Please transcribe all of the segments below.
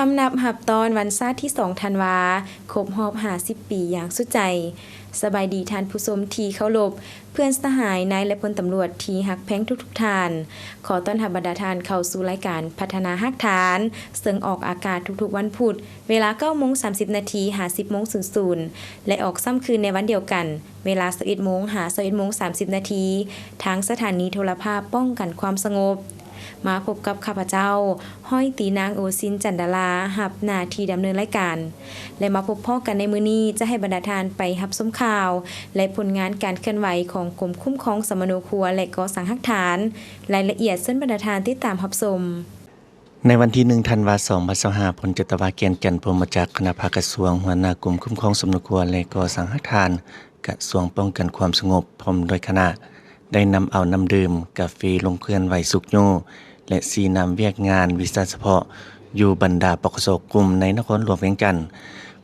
คำนับหับตอนวันชาติที่2ธันวาครบรอบ50 ปีอย่างสุดใจสบายดีท่านผู้ชมที่เคารพเพื่อนสหายนายและพลตำรวจที่ฮักแพงทุกท่านขอต้อนรับบรรดาท่านเข้าสู่รายการพัฒนาฮักฐานซึ่งออกอากาศทุกๆวันพุธเวลา 9:30 น. หา 10:00 น. และออกซ้ำคืนในวันเดียวกันเวลา 11:00 น. หา 11:30 น. ทางสถานีโทรภาพป้องกันความสงบมาพบกับข้าพเจ้าห้อยตีนางโอซินจันดาลาหับหน้าที่ดำเนินรายการและมาพบพ่อกันในมื้อนี้จะให้บรรดาทานไปรับชมข่าวและผลงานการเคลื่อนไหวของกรมคุ้มครองสมโนครัวและก่อสร้างฮักฐานรายละเอียดเส้นบรรดาทานที่ตามรับชมในวันที่1ธันวาคม2025พลจตวาเกียรติจันทร์พรหมจักรคณะภาคกระทรวงหัวหน้ากรมคุ้มครองสมโนครัวและก่อสร้างฮักฐานกระทรวงป้องกันความสงบพร้อมโดยคณะได้นำเอาน้ำดื่มกาแฟลงเคลื่อนไหวสุกโยและสีนำเวียกงานวิชาเฉพาะอยู่บรรดาปกสกลุ่มในนครหลวงเวียงจันทน์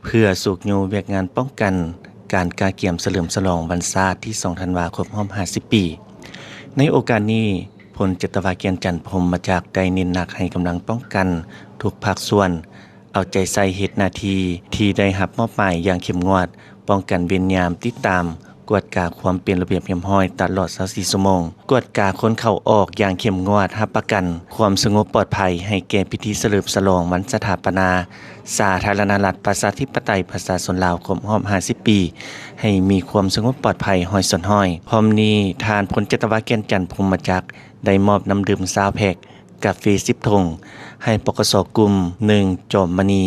เพื่อสุกโยเวียกงานป้องกันการกาเกี่ยมเฉลิมฉลองวันชาติที่2ธันวาคมรอบ50 ปีในโอกาสนี้พลจตวาเกียรติจันทร์พรหมจักรได้เน้นหนักให้กำลังป้องกันทุกภาคส่วนเอาใจใส่เฮ็ดหน้าที่ที่ได้รับมอบหมายอย่างเข้มงวดป้องกันเวรยามติดตามกวดกาความเป็นระเบียบเรียบร้อยตลอด24 ชั่วโมงกวดกาคนเข้าออกอย่างเข้มงวดรับประกันความสงบปลอดภัยให้แก่พิธีเฉลิมฉลองวันสถาปนาสาธารณรัฐประชาธิปไตยประชาชนลาวครบรอบ50 ปีให้มีความสงบปลอดภัยห้อยสนห้อยพร้อมนี้ทานพลจตวาเกียรติจันทร์พรหมจักรได้มอบน้ำดื่ม20 แพ็คกาแฟ10 ถุงให้ปกสกลุ่ม1จอมมณี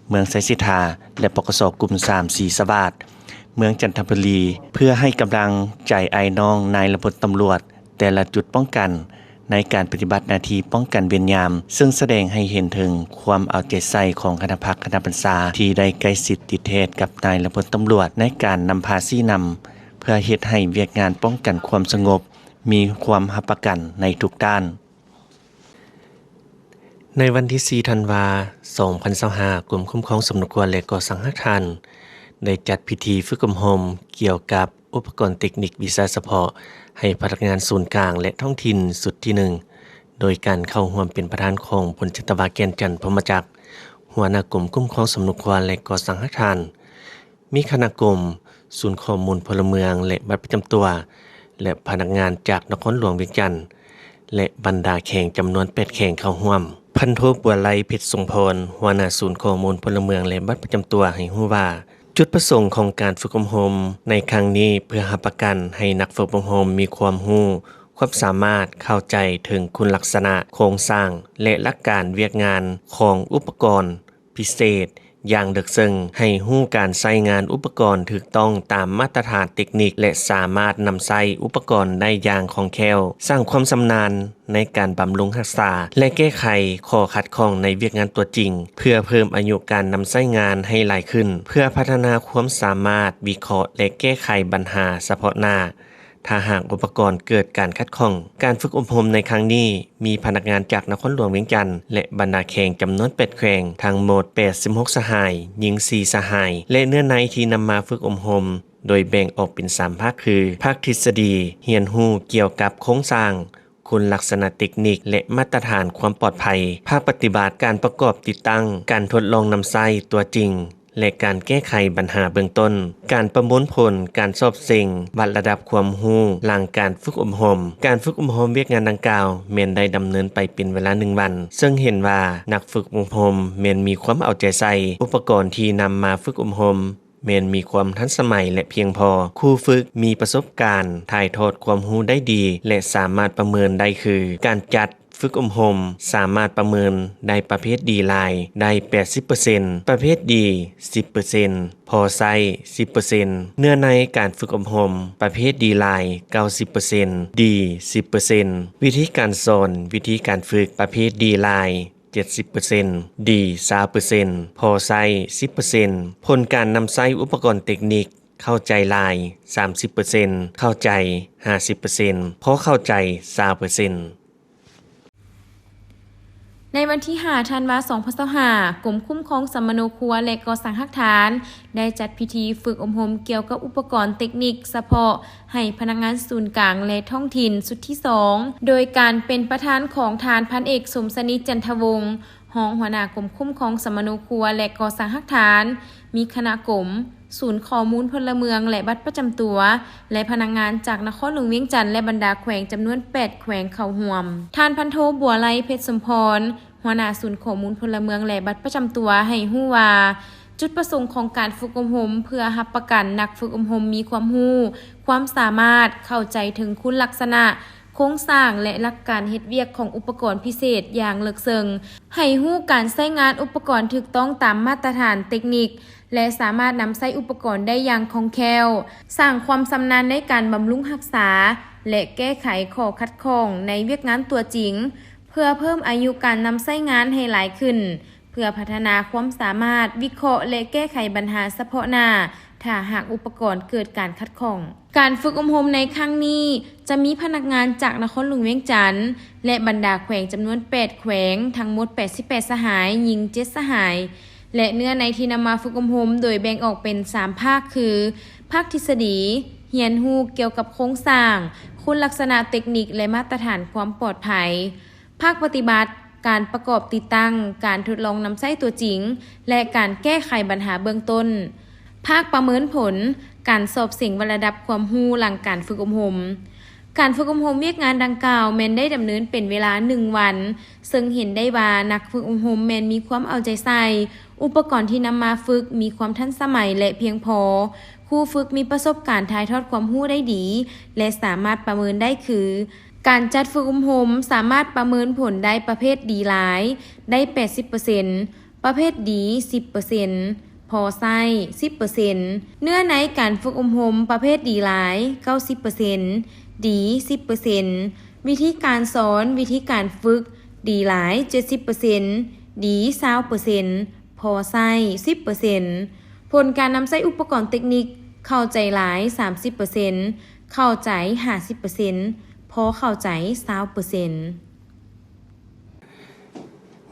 เมืองไสสิทาและปกสกลุ่ม3 4 สวาทเมืองจันทบุรีเพื่อให้กำลังใจไอ้น้องนายระบบตำรวจแต่ละจุดป้องกันในการปฏิบัติหน้าที่ป้องกันเวรยามซึ่งแสดงให้เห็นถึงความเอาใจใส่ของคณะพักคณะบรรษาที่ได้ใกล้ชิดติดเทศกับนายระบบตำรวจในการนำพาซี่นำเพื่อเฮ็ดให้เวียกงานป้องกันความสงบมีความรับประกันในทุกด้านในวันที่4ธันวาคม2025กรมคุ้มครองสมโนครัวและก่อสร้างฮักฐานได้จัดพิธีฝึกอบรมเกี่ยวกับอุปกรณ์เทคนิควิชาเฉพาะให้พนักงานศูนย์กลางและท้องถิ่นสุดที่1โดยการเข้าร่วมเป็นประธานของพลจตวาเกียรติจันทร์พรหมจักรหัวหน้ากรมคุ้มครองสมโนครัวและก่อสร้างฮักฐานมีคณะกรมศูนย์ข้อมูลพลเมืองและบัตรประจำตัวและพนักงานจากนครหลวงเวียงจันทน์และบรรดาแข่งจำนวน8แข่งเข้าร่วมพันโทบัวไลเพชรทรงพรหัวหน้าศูนย์ข้อมูลพลเมืองและบัตรประจำตัวให้รู้ว่าจุดประสงค์ของการฝึกอบรมในครั้งนี้เพื่อรับประกันให้นักฝึกอบรมมีความรู้ความสามารถเข้าใจถึงคุณลักษณะโครงสร้างและหลักการเวียกงานของอุปกรณ์พิเศษอย่างลึกซึ้งให้รู้การใช้งานอุปกรณ์ถูกต้องตามมาตรฐานเทคนิคและสามารถนำใช้อุปกรณ์ได้อย่างคล่องแคล่วสร้างความชำนาญในการบำรุงรักษาและแก้ไขข้อขัดข้องในเวียกงานตัวจริงเพื่อเพิ่มอายุการนำใช้งานให้หลายขึ้นเพื่อพัฒนาความสามารถวิเคราะห์และแก้ไขปัญหาเฉพาะหน้าถ้าหากอุปกรณ์เกิดการขัดข้องการฝึกอบรมในครั้งนี้มีพนักงานจากนครหลวงเวียงจันทน์และบรรดาแข่งจำนวน8แข่งทั้งหมด86 สหายหญิง4 สหายและเนื้อในที่นำมาฝึกอบรมโดยแบ่งออกเป็น3ภาคคือภาคทฤษฎีเรียนรู้เกี่ยวกับโครงสร้างคุณลักษณะเทคนิคและมาตรฐานความปลอดภัยภาคปฏิบัติการประกอบติดตั้งการทดลองนำใช้ตัวจริงและการแก้ไขปัญหาเบื้องต้นการประมวลผลการสอบเสิ่งวัดระดับความรู้หลังการฝึกอบรมการฝึกอบรมเวียกงานดังกล่าวแม้นได้ดำเนินไปเป็นเวลา1 วันซึ่งเห็นว่านักฝึกอบรมแม้นมีความเอาใจใส่อุปกรณ์ที่นำมาฝึกอบรมแม้นมีความทันสมัยและเพียงพอครูฝึกมีประสบการณ์ถ่ายทอดความรู้ได้ดีและสามารถประเมินได้คือการจัดฝึกอบรมสามารถประเมินได้ประเภทดีไลน์ได้ 80% ประเภทดี 10% พอไซ 10% เนื้อในการฝึกอบรมประเภทดีไลน์ 90% ดี 10% วิธีการสอนวิธีการฝึกประเภทดีไลน์70% ดี 20% พอไซ 10% ผลการนำใช้อุปกรณ์เทคนิคเข้าใจลาย 30% เข้าใจ 50% พอเข้าใจ 20%ในวันที่5ธันวาคม2025กรมคุ้มครองสมโนครัวและก่อสร้างฮักฐานได้จัดพิธีฝึกอบรมเกี่ยวกับอุปกรณ์เทคนิคเฉพาะให้พนักงานศูนย์กลางและท้องถิ่นสุดที่2โดยการเป็นประธานของทานพันเอกสมสนิทจันทวงศ์ รองหัวหน้ากรมคุ้มครองสมนุครัวและก่อสร้างหลักฐานมีคณะกรมศูนย์ข้อมูลพลเมืองและบัตรประจำตัวและพนักงานจากนครหลวงเวียงจันทน์และบรรดาแขวงจำนวน8แขวงเข้าร่วมท่านพันโทบัวไลเพชรสมพรหัวหน้าศูนย์ข้อมูลพลเมืองและบัตรประจำตัวให้ฮู้ว่าจุดประสงค์ของการฝึกอบรมเพื่อรับประกันนักฝึกอบรมมีความรู้ความสามารถเข้าใจถึงคุณลักษณะโครงสร้างและหลักการเฮ็ดเวียกของอุปกรณ์พิเศษอย่างลึกซึ้งให้รู้การใช้งานอุปกรณ์ถูกต้องตามมาตรฐานเทคนิคและสามารถนำใช้อุปกรณ์ได้อย่างคล่องแคล่วสร้างความชำนาญในการบำรุงรักษาและแก้ไขข้อขัดข้องในเวียกงานตัวจริงเพื่อเพิ่มอายุการนำใช้งานให้หลายขึ้นเพื่อพัฒนาความสามารถวิเคราะห์และแก้ไขปัญหาเฉพาะหน้าถ้าหากอุปกรณ์เกิดการขัดข้องการฝึกอบรมในครั้งนี้จะมีพนักงานจากนครหลวงเวียงจันทน์และบรรดาแขวงจำนวน8แขวงทั้งหมด88สหายหญิง7สหายและเนื้อในที่นำมาฝึกอบรมโดยแบ่งออกเป็น3ภาคคือภาคทฤษฎีเรียนรู้เกี่ยวกับโครงสร้างคุณลักษณะเทคนิคและมาตรฐานความปลอดภัยภาคปฏิบัติการประกอบติดตั้งการทดลองนำใช้ตัวจริงและการแก้ไขปัญหาเบื้องต้นภาคประเมินผลการสอบสิ่งวัดระดับความรู้หลังการฝึกอบรมการฝึกอบรมเวียกงานดังกล่าวแม้นได้ดำเนินเป็นเวลา1วันซึ่งเห็นได้ว่านักฝึกอบรมแม้นมีความเอาใจใส่อุปกรณ์ที่นำมาฝึกมีความทันสมัยและเพียงพอครูฝึกมีประสบการณ์ถ่ายทอดความรู้ได้ดีและสามารถประเมินได้คือการจัดฝึกอบรมสามารถประเมินผลได้ประเภทดีหลายได้ 80% ประเภทดี 10%พอไส้ 10% เนื้อในการฝึกอบรมประเภทดีหลาย 90% ดี 10% วิธีการสอนวิธีการฝึกดีหลาย 70% ดี 20% พอไส้ 10% ผลการนำใช้อุปกรณ์เทคนิคเข้าใจหลาย 30% เข้าใจ 50%พอเข้าใจ 20%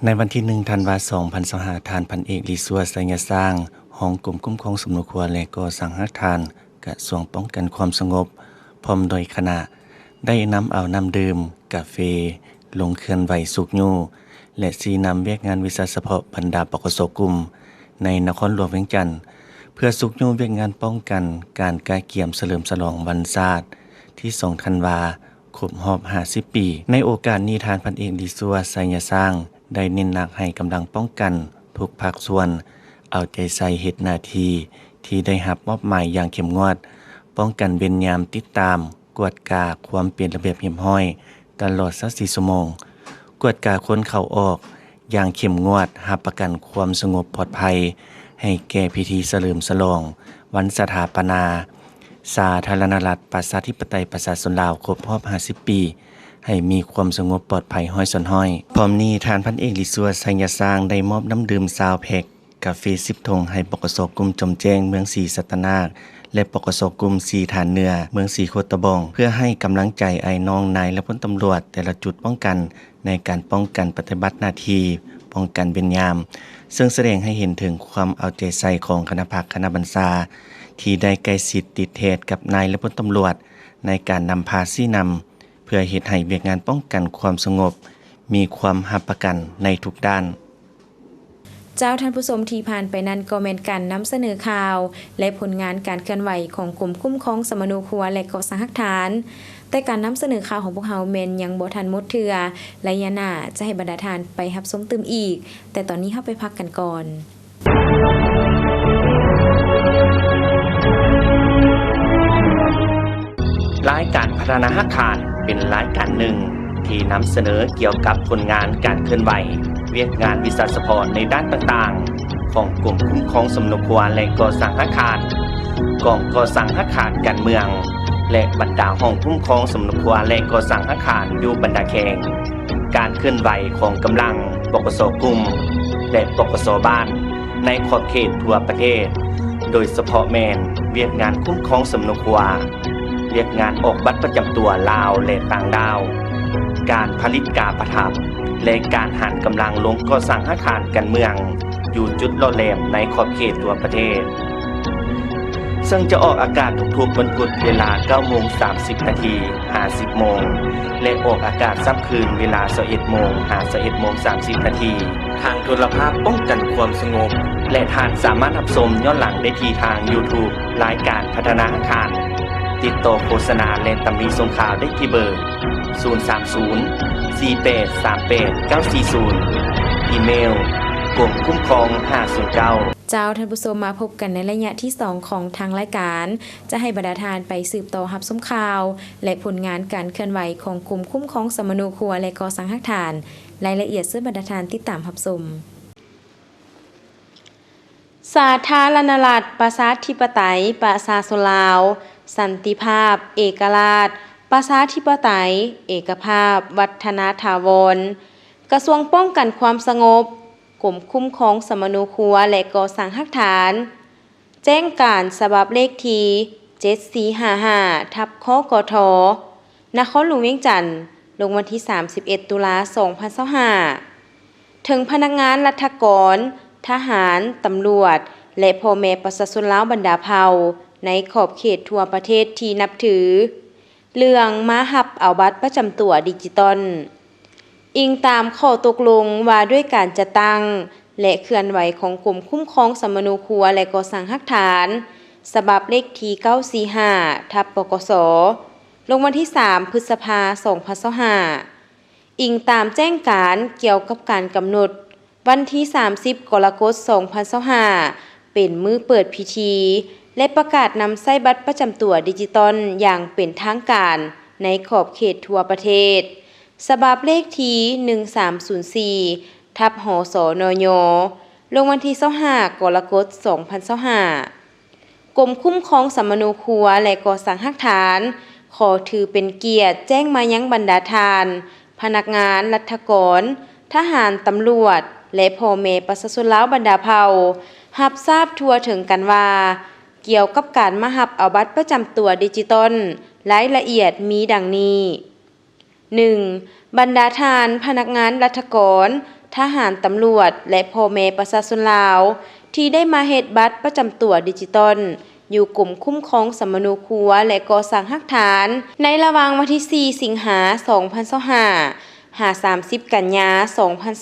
ในวันที่1ธันวาคม2025ท่านพันเอกลิซัวไสยสร้างรองกรมคุ้มครองสมนุครัวและก่อสร้างหลักฐานกระทรวงป้องกันความสงบพร้อมโดยคณะได้นำเอาน้ำดื่มกาแฟลงเคลื่อนไหวสุกยูและสีนำเวียกงานวิชาเฉพาะบรรดาปกสกลุ่มในนครหลวงเวียงจันทน์เพื่อสุกยูเวียกงานป้องกันการกาเกียมเฉลิมฉลองวันชาติที่2ธันวาคมรอบ50ปีในโอกาสนี้ท่านพันเอกลิซัวไสยสร้างได้เน้นหนักให้กำลังป้องกันทุกภาคส่วนเอาใจใส่เฮ็ดหน้าที่ที่ได้รับมอบหมายอย่างเข้มงวดป้องกันเว้นยามติดตามกวดกาความเป็นระเบียบเรียบร้อยตลอด24ชั่วโมงกวดกาคนเข้าออกอย่างเข้มงวดรับประกันความสงบปลอดภัยให้แก่พิธีเฉลิมฉลองวันสถาปนาสาธารณรัฐประชาธิปไตยประชาชนลาวครบรอบ50ปีให้มีความสงบปลอดภัยห้อยสนห้อยพร้อมนี้ท่านพันเอกลิซัวไสยสร้างได้มอบน้ำดื่ม20แพ็คกาแฟ10ถุงให้ปกสกลุ่มจมแจ้งเมืองศรีสัตนาคและปกสกลุ่ม4ฐานเหนือเมืองศรีโคตะบองเพื่อให้กำลังใจไอ้น้องนายและพลตำรวจแต่ละจุดป้องกันในการป้องกันปฏิบัติหน้าที่ป้องกันเวรยามซึ่งแสดงให้เห็นถึงความเอาใจใส่ของคณะพักคณะบัญชาที่ได้ใกล้ชิดติดเทศกับนายและพลตำรวจในการนำพาซี่นำเพื่อเฮ็ดให้เวียกงานป้องกันความสงบมีความรับประกันในทุกด้านเจ้าท่านผู้ชมที่ผ่านไปนั้นก็แม่นการนำเสนอข่าวและผลงานการเคลื่อนไหวของกรมคุ้มครองสมนุครัวและก่อสร้างหลักฐานแต่การนำเสนอข่าวของพวกเฮาแม่นยังบ่ทันหมดเทื่อและยะหน้าจะให้บรรดาท่านไปรับชมตื่มอีกแต่ตอนนี้เฮาไปพักกันก่อนรายการพัฒนาหลักฐานเป็นรายการหนึ่งที่นำเสนอเกี่ยวกับผลงานการเคลื่อนไหวเวียกงานวิชาเฉพาะในด้านต่างๆของกลุ่มคุ้มครองสมนุครัวและก่อสร้างหลักฐานกองก่อสร้างหลักฐานการเมืองและบรรดาห้องคุ้มครองสมนุครัวและก่อสร้างหลักฐานอยู่บรรดาแข่งการเคลื่อนไหวของกำลังปกสกลุ่มและปกสบ้านในขอบเขตทั่วประเทศโดยเฉพาะแม่นเวียกงานคุ้มครองสมนุครัวเวียกงานออกบัตรประจำตัวลาวและต่างดาวการผลิตกาประทับและการหันกำลังลงก่อสร้างอาคารการเมืองอยู่จุดล่อแหลมในขอบเขตทั่วประเทศ ซึ่งจะออกอากาศทุกๆวันพุธเวลา 9:30 นาที 50 โมง และออกอากาศซ้ำคืนเวลา 21 โมง 21 โมง 30 นาที ทางโทรภาพป้องกันความสงบ และท่านสามารถรับชมย้อนหลังได้ที่ทาง YouTube รายการพัฒนาอาคาร ติดต่อโฆษณาและตำหนิส่งข่าวได้ที่เบอร์ 030-4838-940 อีเมลกรมคุ้มครอง509เจ้าท่านผู้ชมมาพบกันในระยะที่ 2 ของทางรายการ จะให้บรรดาทานไปสืบต่อรับชมข่าว และผลงานการเคลื่อนไหวของกลุ่มคุ้มครองสมนูครัวและก่อสังหทาน รายละเอียดซึ่งบรรดาทานติดตามรับชมสาธารณรัฐประชาธิปไตยประชาชนลาว สันติภาพ เอกราช ประชาธิปไตย เอกภาพ วัฒนถาวร กระทรวงป้องกันความสงบกรมคุ้มครองสมนูครัวและก่อสร้างหลักฐาน แจ้งการฉบับเลขที่7455ทับคกทนครหลวงเวียงจันทน์ลงวันที่31ตุลา2025ถึงพนักงานรัฐกรทหารตำรวจและพ่อแม่ประชาชนลาวบรรดาเผ่าในขอบเขตทั่วประเทศที่นับถือเรื่องมารับเอาบัตรประจำตัวดิจิตอลอิงตามข้อตกลงว่าด้วยการจัดตั้งและเคลื่อนไหวของกลุ่มคุ้มครองสมนูครัวและก่อสร้างหลักฐานฉบับเลขที่945ทับปกสลงวันที่3พฤษภาคม2025อิงตามแจ้งการเกี่ยวกับการกำหนดวันที่30กรกฎาคม2025เป็นมื้อเปิดพิธีและประกาศนำใช้บัตรประจำตัวดิจิตอลอย่างเป็นทางการในขอบเขตทั่วประเทศฉบับเลขที่1304ทับหสนยลงวันที่25กรกฎาคม2025กรมคุ้มครองสมนูครัวและก่อสร้างหลักฐานขอถือเป็นเกียรติแจ้งมายังบรรดาทานพนักงานรัฐกรทหารตำรวจและพ่อแม่ประชาชนลาวบรรดาเผ่ารับทราบทั่วถึงกันว่าเกี่ยวกับการมารับเอาบัตรประจำตัวดิจิตอลรายละเอียดมีดังนี้ 1. บรรดาทานพนักงานรัฐกรทหารตำรวจและพ่อแม่ประชาชนลาวที่ได้มาเฮ็ดบัตรประจำตัวดิจิตอลอยู่กลุ่มคุ้มครองสมนูครัวและก่อสร้างหลักฐานในระหว่างวันที่4สิงหาคม2025หา30กันยายน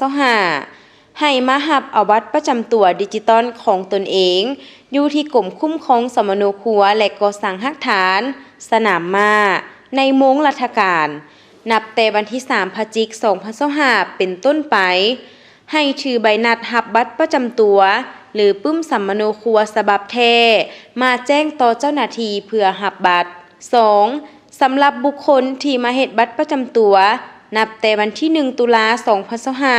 2025ให้มารับเอาบัตรประจำตัวดิจิตอลของตนเองอยู่ที่กรมคุ้มครองสมนูครัวและก่อสร้างหลักฐานสนามม้าในโมงราชการนับแต่วันที่3พฤศจิกายน2025เป็นต้นไปให้ถือใบนัดรับบัตรประจำตัวหรือปึ้มสมนูครัวฉบับแท้มาแจ้งต่อเจ้าหน้าที่เพื่อรับบัตร 2. สำหรับบุคคลที่มาเฮ็ดบัตรประจำตัวนับแต่วันที่1ตุลาคม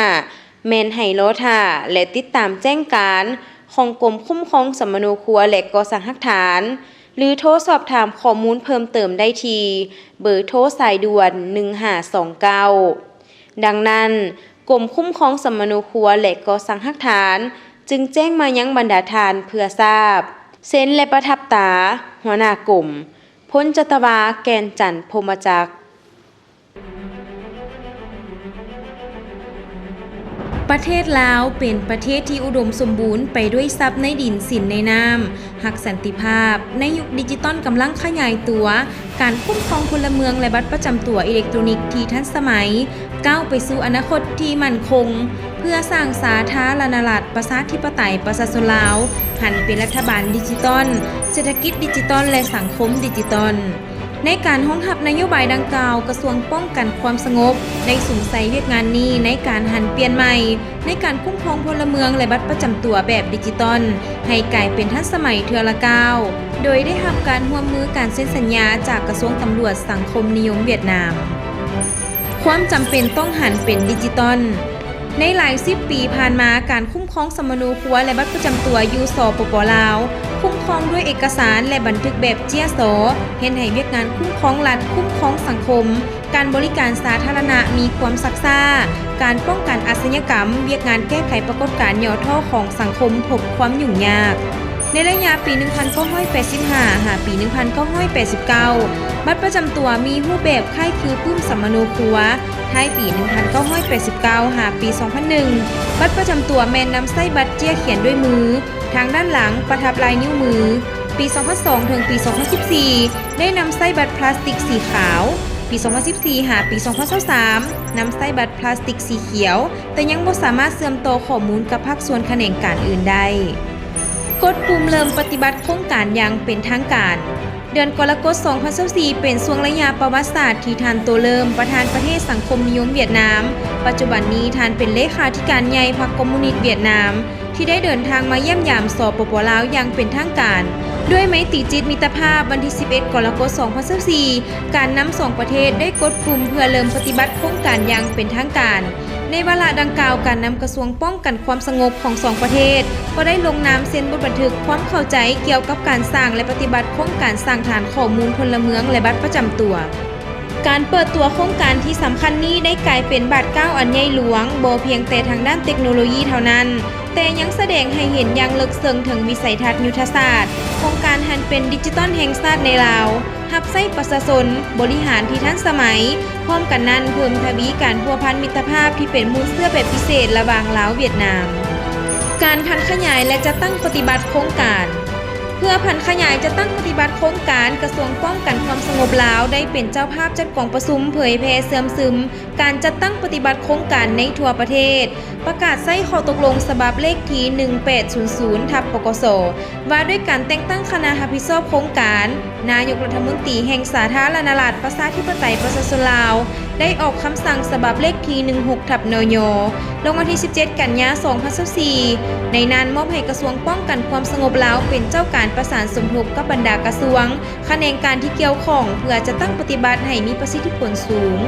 2025แม่นให้รอท่าและติดตามแจ้งการของกรมคุ้มครองสมนูครัวและก่อสร้างหลักฐานหรือโทรสอบถามข้อมูลเพิ่มเติมได้ที่เบอร์โทรสายด่วน1529ดังนั้นกรมคุ้มครองสมนูครัวและก่อสร้างหลักฐานจึงแจ้งมายังบรรดาทานเพื่อทราบเซ็นและประทับตาหัวหน้ากลุ่มพลจัตวาแกนจันทร์พรหมจักรประเทศลาวเป็นประเทศที่อุดมสมบูรณ์ไปด้วยทรัพย์ในดินสินในน้ำหักสันติภาพในยุคดิจิตอลกำลังขยายตัวการคุ้มครองพลเมืองและบัตรประจำตัวอิเล็กทรอนิกส์ที่ทันสมัยก้าวไปสู่อนาคตที่มั่นคงเพื่อสร้างสาธารณรัฐประชาธิปไตยประชาชนลาวหันเป็นรัฐบาลดิจิตอลเศรษฐกิจดิจิตอลและสังคมดิจิตอลในการห้องหับนโยบายดังกล่าวกระทรวงป้องกันความสงบได้สุ่มใส่เวียกงานนี้ในการหันเปลี่ยนใหม่ในการคุ้มครองพลเมืองและบัตรประจำตัวแบบดิจิตอลให้กลายเป็นทันสมัยเทื่อละก้าวโดยได้รับการร่วมมือการเซ็นสัญญาจากกระทรวงตำรวจสังคมนิยมเวียดนามความจำเป็นต้องหันเป็นดิจิตอลในหลาย10ปีผ่านมาการคุ้มครองสมนูครัวและบัตรประจำตัวอยู่สปป.ลาวคุ้มครองด้วยเอกสารและบันทึกแบบเจียโสเฮ็ดให้เวียกงานคุ้มครองรัฐคุ้มครองสังคมการบริการสาธารณะมีความซักซ่าการป้องกันอาชญากรรมเวียกงานแก้ไขปรากฏการณ์ย่อท่อของสังคมพบความยุ่งยากในระยะปี 1985 หาปี 1989 บัตรประจำตัวมีรูปแบบคล้ายคือปึ้มสมนูครัวท้ายปี 1989 หาปี 2001 บัตรประจำตัวแม่นนำไส้บัตรเจียเขียนด้วยมือทางด้านหลังประทับลายนิ้วมือ ปี 2002 ถึงปี 2014 ได้นำไส้บัตรพลาสติกสีขาว ปี 2014 หาปี 2023 นำไส้บัตรพลาสติกสีเขียว แต่ยังบ่สามารถเชื่อมต่อข้อมูลกับภาคส่วนแขนงการอื่นได้กดปุ่มเริ่มปฏิบัติโครงการอย่างเป็นทางการเดือนกรกฎาคม 2024 เป็นช่วงระยะประวัติศาสตร์ที่ท่านโตเริ่มประธานประเทศสังคมนิยมเวียดนามปัจจุบันนี้ท่านเป็นเลขาธิการใหญ่พรรคคอมมิวนิสต์เวียดนามที่ได้เดินทางมาเยี่ยมยามสปป.ลาวอย่างเป็นทางการด้วยไมตรีจิตมิตรภาพวันที่ 11 กรกฎาคม 2024 การนำสองประเทศได้กดปุ่มเพื่อเริ่มปฏิบัติโครงการอย่างเป็นทางการในวาระดังกล่าวการนำกระทรวงป้องกันความสงบของสองประเทศก็ได้ลงนามเซ็นบทบันทึกความเข้าใจเกี่ยวกับการสร้างและปฏิบัติโครงการสร้างฐานข้อมูลพลเมืองและบัตรประจำตัวการเปิดตัวโครงการที่สำคัญนี้ได้กลายเป็นบาทเก้าอันใหญ่หลวงบ่เพียงแต่ทางด้านเทคโนโลยีเท่านั้นแต่ยังแสดงให้เห็นอย่างลึกซึ้งถึงวิสัยทัศน์ยุทธศาสตร์ของการหันเป็นดิจิทัลแห่งชาติในลาวรับใช้ประชาชนบริหารที่ทันสมัยพร้อมกันนั้นเพิ่มทวีการพัวพันมิตรภาพที่เป็นมูลเสื้อแบบพิเศษระหว่างลาวเวียดนามการพันขยายและจะตั้งปฏิบัติโครงการเพื่อพันขยายจะตั้งปฏิบัติโครงการกระทรวงป้องกันความสงบลาวได้เป็นเจ้าภาพจัดกองประชุมเผยแพร่เสื่อมซึมการจัดตั้งปฏิบัติโครงการในทั่วประเทศประกาศใช้ข้อตกลงฉบับเลขที่ 1800 ปกส.ว่าด้วยการแต่งตั้งคณะรับผิดชอบโครงการนายกรัฐมนตรีแห่งสาธารณรัฐประชาธิปไตยประชาชนลาวได้ออกคำสั่งฉบับเลขที่ 16 นย.ลงวันที่ 17 กันยายน 2024ในนั้นมอบให้กระทรวงป้องกันความสงบลาวเป็นเจ้าการประสานสมทบกับบรรดากระทรวงแขนงการที่เกี่ยวข้องเพื่อจะตั้งปฏิบัติให้มีประสิทธิผลสูง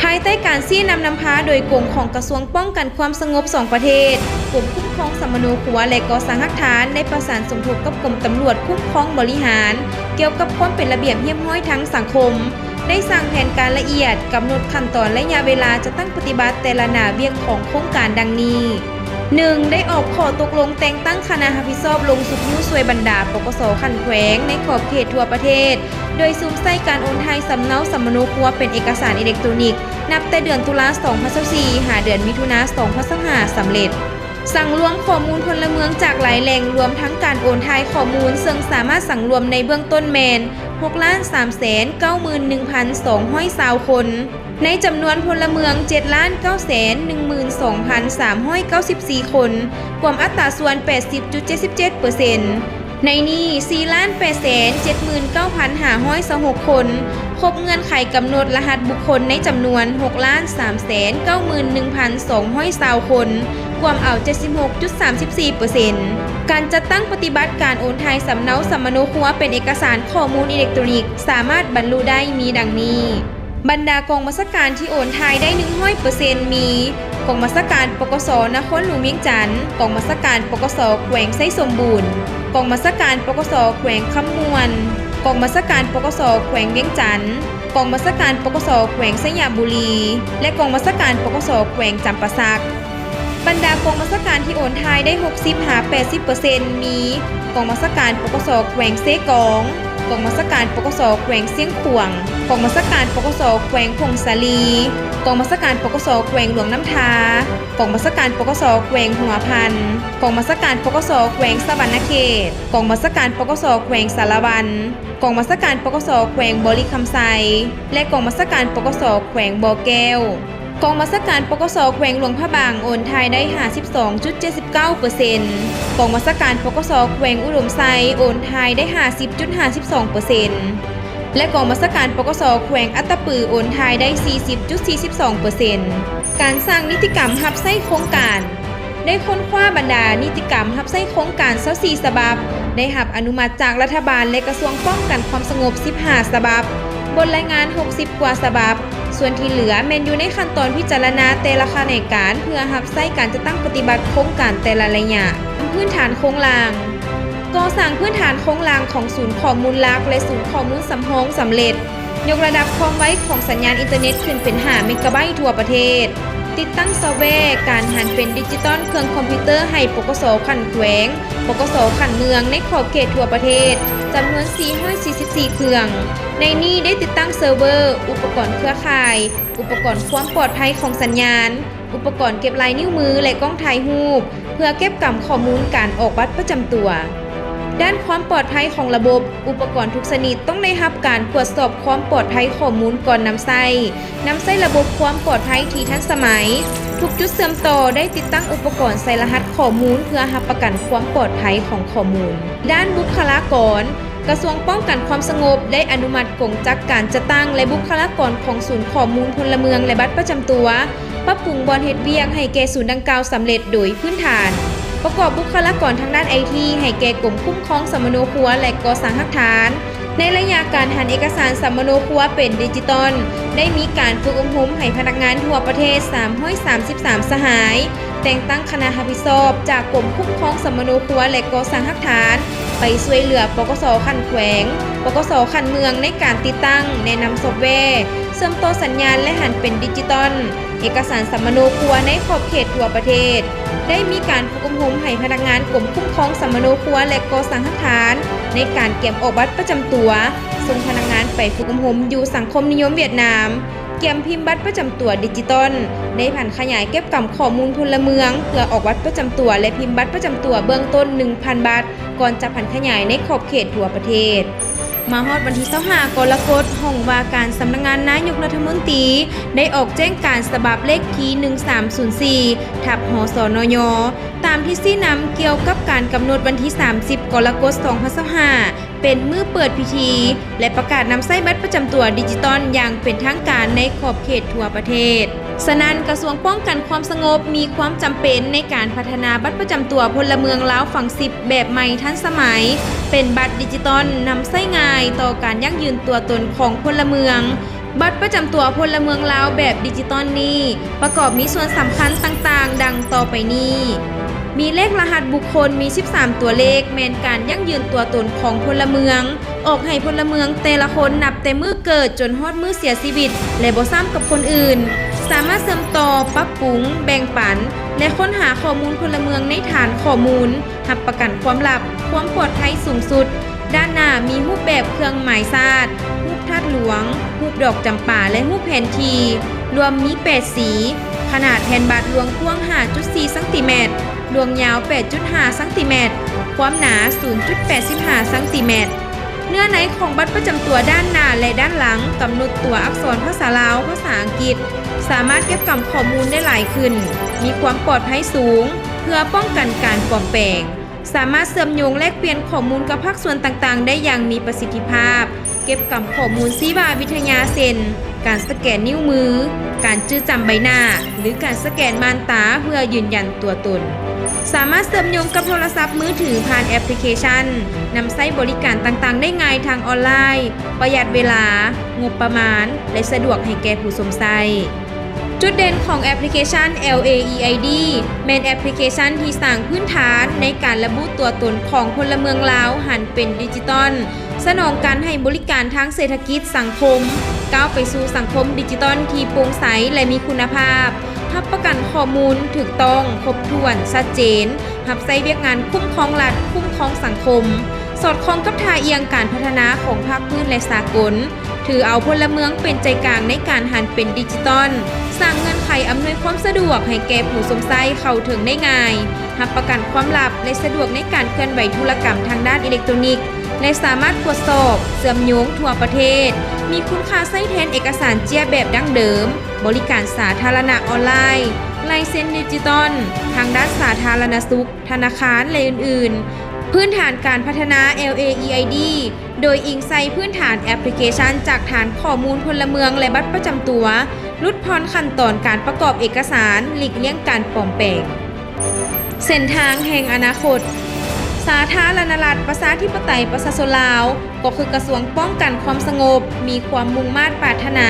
ภายใต้การชี้นำพาโดยกรมของกระทรวงป้องกันความสงบ2ประเทศกรมคุ้มครองสมโนครัวและก่อสร้างหลักฐานได้ประสานสมทบกับกรมตำรวจคุ้มครองบริหารเกี่ยวกับความเป็นระเบียบเรียบร้อยทั้งสังคมได้สร้างแผนการละเอียดกำหนดขั้นตอนและระยะเวลาจะตั้งปฏิบัติแต่ละหน้าเวียกของโครงการดังนี้ 1. ได้ออกข้อตกลงแต่งตั้งคณะรับผิดชอบลงสุดนิ้วช่วยบรรดาปกส.ขันแขวงในขอบเขตทั่วประเทศโดยซุมใส่การโอนไทยสำเนาสมโนครัวเป็นเอกสารอิเล็กทรอนิกส์นับแต่เดือนตุลาคม 2024 หาเดือนมิถุนายน 2025 สำเร็จสั่งรวมข้อมูลพลเมืองจากหลายแหล่งรวมทั้งการโอนทายข้อมูลซึ่งสามารถสั่งรวมในเบื้องต้นแมน 6,391,220 คนในจำนวนพลเมือง 7,912,394 คนความอัตราส่วน 80.77% ในนี้ 4,879,526 คนครบเงื่อนไขกำหนดรหัสบุคคลในจำนวน 6,391,220 คนความเอา 76.34% การจัดตั้งปฏิบัติการโอนไทยสำเนาสมโนครัวเป็นเอกสารข้อมูลอิเล็กทรอนิกส์สามารถบรรลุได้มีดังนี้บรรดากองบัญชาการที่โอนไทยได้ 100% มีกองบัญชาการปกส.นครหลวงเวียงจันทน์กองบัญชาการปกส.แขวงไชสมบูรณ์กองบัญชาการปกส.แขวงคำมวนกองบัญชาการปกส.แขวงเวียงจันทน์กองบัญชาการปกส.แขวงสยามบุรีและกองบัญชาการปกส.แขวงจำปาสักบรรดากองบัญชาการที่โอนไทยได้ 60-80% มีกองบัญชาการปกส.แขวงเซกองกองบัญชาการปกส.แขวงเสียงขวางกองบัญชาการปกส.แขวงพงศาลีกองบัญชาการปกส.แขวงหลวงน้ำทากองบัญชาการปกส.แขวงหัวพันกองบัญชาการปกส.แขวงสะวรรณเขตกองบัญชาการปกส.แขวงสารวันกองบัญชาการปกส.แขวงบริคำไซและกองบัญชาการปกส.แขวงบ่อแก้วกองบัญชาการปกส.แขวงหลวงพระบางโอนไทยได้ 52.79% กองบัญชาการปกส.แขวงอุดมไซโอนไทยได้ 50.52% และกองบัญชาการปกส.แขวงอัตตปือโอนไทยได้ 40.42% การสร้างนิติกรรมรับใช้โครงการได้ค้นคว้าบรรดานิติกรรมรับใช้โครงการ24ฉบับได้รับอนุมัติจากรัฐบาลและกระทรวงป้องกันความสงบ15ฉบับบนรายงาน60กว่าฉบับส่วนที่เหลือแมนอยู่ในขั้นตอนพิจารณาแต่ละแขนงการเพื่อรับใช้การจะตั้งปฏิบัติโครงการแต่ละระยะพื้นฐานโครงล่างก่อสร้างพื้นฐานโครงล่างของศูนย์ข้อมูลหลักและศูนย์ข้อมูลสำรองสำเร็จยกระดับความไวของสัญญาณอินเทอร์เน็ตขึ้นเป็น5 เมกะไบต์ทั่วประเทศติดตั้งซอฟต์แวร์การหันเป็นดิจิตอลเครื่องคอมพิวเตอร์ให้ปกส.ขันแขวงปกส.ขันเมืองในขอบเขตทั่วประเทศจำนวน444เครื่องในนี้ได้ติดตั้งเซิร์ฟเวอร์อุปกรณ์เครือข่ายอุปกรณ์ความปลอดภัยของสัญญาณอุปกรณ์เก็บลายนิ้วมือและกล้องถ่ายรูปเพื่อเก็บกำข้อมูลการออกบัตรประจำตัว ด้านความปลอดภัยของระบบอุปกรณ์ทุกชนิดต้องได้รับการตรวจสอบความปลอดภัยข้อมูลก่อนนำใช้ระบบความปลอดภัยที่ทันสมัยทุกจุดเชื่อมต่อได้ติดตั้งอุปกรณ์ใส่รหัสข้อมูลเพื่อรับประกันความปลอดภัยของข้อมูลด้านบุคลากรกระทรวงป้องกันความสงบได้อนุมัติกงจักการจัดตั้งและบุคลากรของศูนย์ข้อมูลพลเมืองและบัตรประจำตัวปรับปรุงบอนเฮ็ดเวียกให้แก่ศูนย์ดังกล่าวสำเร็จโดยพื้นฐานประกอบบุคลากรทางด้าน IT ให้แก่กรมคุ้มครองสมโนครัวและก่อสร้างหลักฐานในระยะการหันเอกสารสมโนครัวเป็นดิจิตอลได้มีการฝึกอบรมให้พนักงานทั่วประเทศ333สหายแต่งตั้งคณะรับผิดชอบจากกรมคุ้มครองสมโนครัวและก่อสร้างหลักฐานไปช่วยเหลือปกส.คันแขวงปกส.คันเมืองในการติดตั้งแนะนำซอฟต์แวร์เชื่อมต่อสัญญาณและหันเป็นดิจิตอลเอกสารสมโนครัวในขอบเขตทั่วประเทศได้มีการฝึกอบรมให้พนักงานกรมคุ้มครองสมโนครัวและก่อสร้างหลักฐานในการเก็บออกบัตรประจำตัวส่งพนักงานไปฝึกอบรมอยู่สังคมนิยมเวียดนามเกี่ยมพิมพ์บัตรประจำตัวดิจิตอลได้ผันขยายเก็บกำข้อมูลพลเมืองเพื่อออกบัตรประจำตัวและพิมพ์บัตรประจำตัวเบื้องต้น 1,000 บาทก่อนจะผันขยายในขอบเขตทั่วประเทศมาฮอดวันที่25กรกฎาคมห้องว่าการสำนักงานนายกรัฐมนตรีได้ออกแจ้งการฉบับเลขที่1304/หสนยตามที่ชี้นำเกี่ยวกับการกำหนดวันที่30กรกฎาคม2025เป็นมื้อเปิดพิธีและประกาศนำใช้บัตรประจำตัวดิจิตอลอย่างเป็นทางการในขอบเขตทั่วประเทศฉะนั้นกระทรวงป้องกันความสงบมีความจำเป็นในการพัฒนาบัตรประจำตัวพลเมืองลาวฝั่ง10แบบใหม่ทันสมัยเป็นบัตรดิจิตอลนำใช้ง่ายต่อการยั่งยืนตัวตนของพลเมืองบัตรประจำตัวพลเมืองลาวแบบดิจิตอลนี้ประกอบมีส่วนสำคัญต่างๆดังต่อไปนี้มีเลขรหัสบุคคลมี13ตัวเลขแมนการยั่งยืนตัวตนของพลเมืองออกให้พลเมืองแต่ละคนนับแต่มื้อเกิดจนฮอดมื้อเสียชีวิตและบ่ซ้ำกับคนอื่นสามารถเสริมต่อปรับปรุงแบ่งปันและค้นหาข้อมูลพลเมืองในฐานข้อมูลรับประกันความลับความปลอดภัยสูงสุดด้านหน้ามีรูปแบบเครื่องหมายชาติรูปธาตุหลวงรูปดอกจำปาและรูปแผนที่รวมมี8สีขนาดแผ่นบัตรหลวงกว้าง 5.4 ซมดวงยาว 8.5 ซมความหนา 0.85 ซมเนื้อในของบัตรประจำตัวด้านหน้าและด้านหลังกำหนดตัวอักษรภาษาลาวภาษาอังกฤษสามารถเก็บกำข้อมูลได้หลายขึ้นมีความปลอดภัยสูงเพื่อป้องกันการปลอมแปลงสามารถเชื่อมโยงแลกเปลี่ยนข้อมูลกับภาคส่วนต่างๆได้อย่างมีประสิทธิภาพเก็บกำข้อมูลชีววิทยาเช่นการสแกนนิ้วมือการจื้อจำใบหน้าหรือการสแกนม่านตาเพื่อยืนยันตัวตนสามารถเชื่อมโยงกับโทรศัพท์มือถือผ่านแอปพลิเคชันนำใช้บริการต่างๆได้ง่ายทางออนไลน์ประหยัดเวลางบประมาณและสะดวกให้แก่ผู้สมใช้จุดเด่นของแอปพลิเคชัน LAEID เป็นแอปพลิเคชันที่สร้างพื้นฐานในการระบุตัวตนของพลเมืองลาวหันเป็นดิจิตอลสนองการให้บริการทางเศรษฐกิจสังคมก้าวไปสู่สังคมดิจิตอลที่โปร่งใสและมีคุณภาพรับประกันข้อมูลถูกต้องครบถ้วนชัดเจนรับใช้เวียกงานคุ้มครองรัฐคุ้มครองสังคมสอดคล้องกับท่าเอียงการพัฒนาของภาคพื้นและสากลถือเอาพลเมืองเป็นใจกลางในการหันเป็นดิจิตอลสร้างเงื่อนไขอำนวยความสะดวกให้แก่ผู้สมใช้เข้าถึงได้ง่ายรับประกันความลับและสะดวกในการเคลื่อนไหวธุรกรรมทางด้านอิเล็กทรอนิกส์และสามารถตรวจสอบเชื่อมโยงทั่วประเทศมีคุณค่าใช้แทนเอกสารเจียแบบดั้งเดิมบริการสาธารณะออนไลน์ลายเซ็นดิจิตอลทางด้านสาธารณสุขธนาคารและอื่นๆพื้นฐานการพัฒนา LAEID โดยอิงใส่พื้นฐานแอปพลิเคชันจากฐานข้อมูลพลเมืองและบัตรประจำตัวลดผ่อนขั้นตอนการประกอบเอกสารหลีกเลี่ยงการปลอมแปลงเส้นทางแห่งอนาคตสาธารณรัฐประชาธิปไตยประชาชนลาวก็คือกระทรวงป้องกันความสงบมีความมุ่งมา่ปรารถนา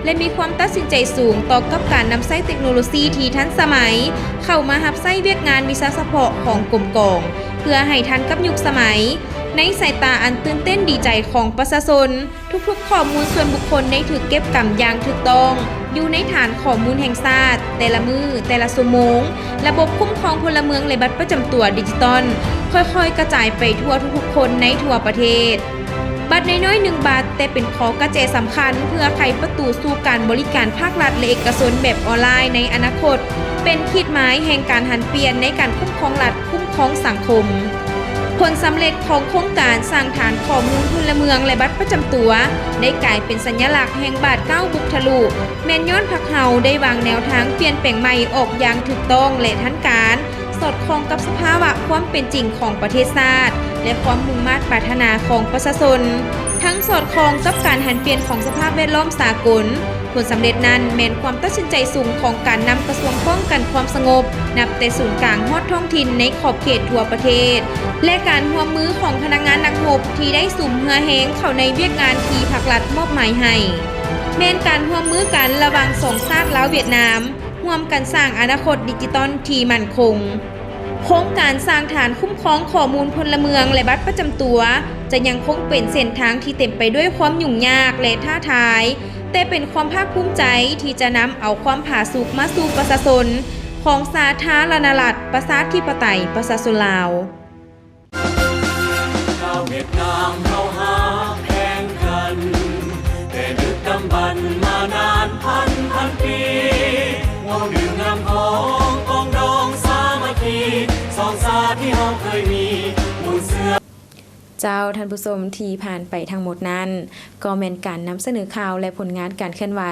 และมีความตัดสินใจสูงต่อกับการนำใช้เทคโนโลยีที่ทันสมัยเข้ามารับใช้เวียกงานวิชาเฉพาะของกรมกองเพื่อให้ทันกับยุคสมัยในสายตาอันตื่นเต้นดีใจของประชาชนทุกๆข้อมูลส่วนบุคคลได้ถูกเก็บกำอย่างถูกต้องอยู่ในฐานข้อมูลแห่งชาติแต่ละมือแต่ละชั่วโมงระบบคุ้มครองพลเมืองและบัตรประจำตัวดิจิตอลค่อยๆกระจายไปทั่วทุกๆคนในทั่วประเทศบัตรน้อยๆ1 บาทแต่เป็นข้อกระแจสำคัญเพื่อไขประตูสู่การบริการภาครัฐและเอกชนแบบออนไลน์ในอนาคตเป็นขีดหมายแห่งการหันเปลี่ยนในการคุ้มครองรัฐคุ้มครองสังคม ผลสำเร็จของโครงการสร้างฐานข้อมูลพลเมืองและบัตรประจำตัวได้กลายเป็นสัญลักษณ์แห่งบาท9บุกทะลุแม่นย้อนพรรคเฮาได้วางแนวทางเปลี่ยนแปลงใหม่ออกอย่างถูกต้องและทันการสอดคล้องกับสภาวะความเป็นจริงของประเทศชาติและความมุ่งมั่นปรารถนาของประชาชนทั้งสอดคล้องกับการหันเปลี่ยนของสภาพแวดล้อมสากลผลสำเร็จนั้นแม้นความตัดสินใจสูงของการนำกระทรวงป้องกันความสงบนับแต่ศูนย์กลางฮอดท้องถิ่นในขอบเขตทั่วประเทศและการร่วมมือของพนักงานนักรบที่ได้สุ่มเหือแหงเข้าในเวียกงานที่ภาครัฐมอบหมายให้แม้นการร่วมมือกันระหว่างสองชาติลาวเวียดนามร่วมกันสร้างอนาคตดิจิตอลที่มั่นคงโครงการสร้างฐานคุ้มครองข้อมูลพลเมืองและบัตรประจำตัวจะยังคงเป็นเส้นทางที่เต็มไปด้วยความยุ่งยากและท้าทายแต่เป็นความภาคภูมิใจที่จะนำเอาความผาสุกมาสู่ประชาชนของสาธารณรัฐประชาธิปไตยประชาชนลาวชาวเวียดนามเราหาแข่งกันแต่ดึกดำบรรพ์มานานพันปีวงดื่มน้ำของกองดองสามัคคีสองชาติที่เราเคยมีมูลเสือเจ้าท่านผู้ชมที่ผ่านไปทั้งหมดนั้นก็เป็นการนำเสนอข่าวและผลงานการเคลื่อนไหว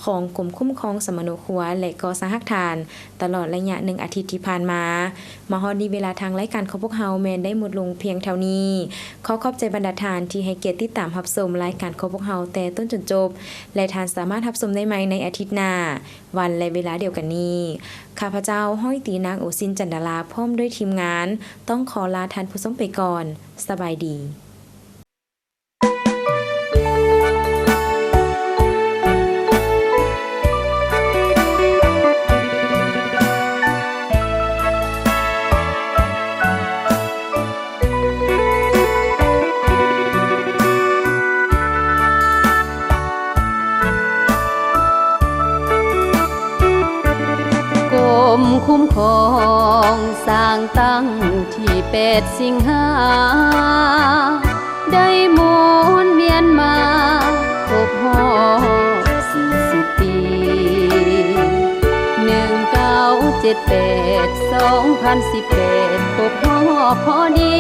ของกรมคุ้มครองสมนุครัวและกสหทานตลอดระยะ1อาทิตย์ที่ผ่านมาฮอดนี้เวลาทางรายการของพวกเฮาแม่นได้หมดลงเพียงเท่านี้ขอขอบใจบรรดาทานที่ให้เกียรติติดตามรับชมรายการของพวกเฮาแต่ต้นจนจบและทานสามารถรับชมได้ใหม่ในอาทิตย์หน้าวันและเวลาเดียวกันนี้ข้าพเจ้าห้อยตีนางโอซินจันดาราพร้อมด้วยทีมงานต้องขอลาท่านผู้ชมไปก่อนสบายดีคุ้มครองสร้างตั้งที่8 สิงหาได้หมุนเวียนมาครบรอบ40 ปี1978 2018ครบรอบพอดี